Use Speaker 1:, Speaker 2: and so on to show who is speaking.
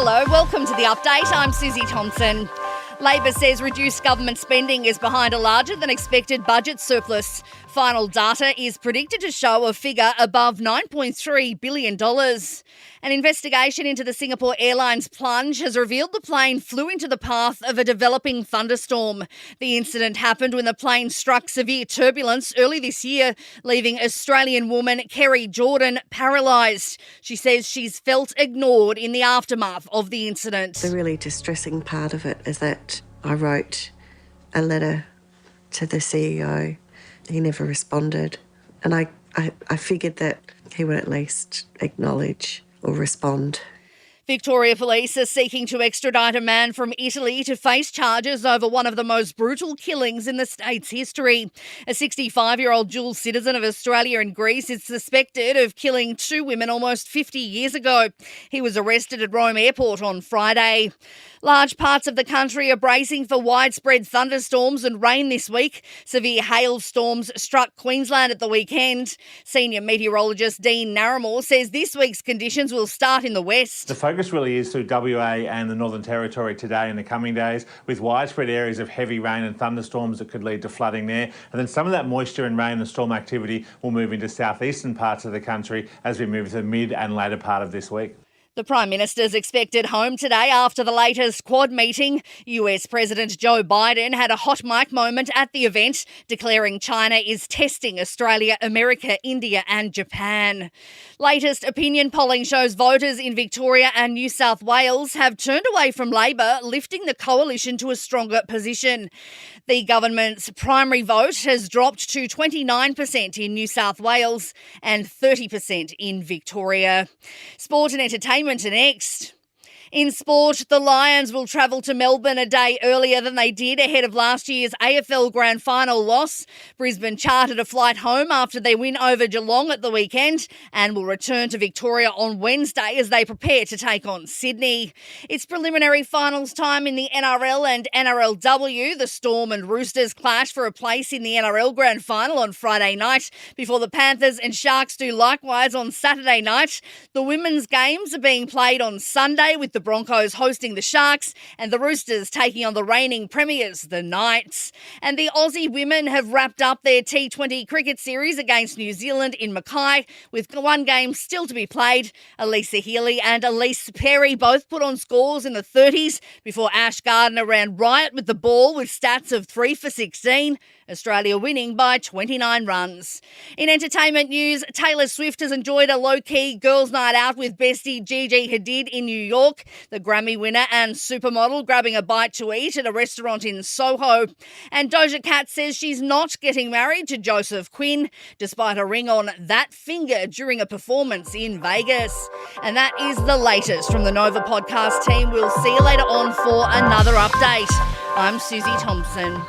Speaker 1: Hello, welcome to the update. I'm Susie Thompson. Labor says reduced government spending is behind a larger than expected budget surplus. Final data is predicted to show a figure above $9.3 billion. An investigation into the Singapore Airlines plunge has revealed the plane flew into the path of a developing thunderstorm. The incident happened when the plane struck severe turbulence early this year, leaving Australian woman Kerry Jordan paralysed. She says she's felt ignored in the aftermath of the incident.
Speaker 2: The really distressing part of it is that I wrote a letter to the CEO. He never responded. And I figured that he would at least acknowledge or respond.
Speaker 1: Victoria Police are seeking to extradite a man from Italy to face charges over one of the most brutal killings in the state's history. A 65-year-old dual citizen of Australia and Greece is suspected of killing two women almost 50 years ago. He was arrested at Rome Airport on Friday. Large parts of the country are bracing for widespread thunderstorms and rain this week. Severe hailstorms struck Queensland at the weekend. Senior meteorologist Dean Narramore says this week's conditions will start in the west.
Speaker 3: The focus really is to WA and the Northern Territory today and the coming days, with widespread areas of heavy rain and thunderstorms that could lead to flooding there. And then some of that moisture and rain and storm activity will move into southeastern parts of the country as we move to the mid and later part of this week.
Speaker 1: The Prime Minister's expected home today after the latest Quad meeting. US President Joe Biden had a hot mic moment at the event, declaring China is testing Australia, America, India and Japan. Latest opinion polling shows voters in Victoria and New South Wales have turned away from Labor, lifting the coalition to a stronger position. The government's primary vote has dropped to 29% in New South Wales and 30% in Victoria. Sport and entertainment next. In sport, the Lions will travel to Melbourne a day earlier than they did ahead of last year's AFL Grand Final loss. Brisbane chartered a flight home after their win over Geelong at the weekend and will return to Victoria on Wednesday as they prepare to take on Sydney. It's preliminary finals time in the NRL and NRLW. The Storm and Roosters clash for a place in the NRL Grand Final on Friday night before the Panthers and Sharks do likewise on Saturday night. The women's games are being played on Sunday with the Broncos hosting the Sharks and the Roosters taking on the reigning premiers, the Knights. And the Aussie women have wrapped up their T20 cricket series against New Zealand in Mackay with one game still to be played. Elisa Healy and Elise Perry both put on scores in the 30s before Ash Gardner ran riot with the ball with stats of 3 for 16. Australia winning by 29 runs. In entertainment news, Taylor Swift has enjoyed a low-key girls' night out with bestie Gigi Hadid in New York. The Grammy winner and supermodel grabbing a bite to eat at a restaurant in Soho. And Doja Cat says she's not getting married to Joseph Quinn, despite a ring on that finger during a performance in Vegas. And that is the latest from the Nova podcast team. We'll see you later on for another update. I'm Susie Thompson.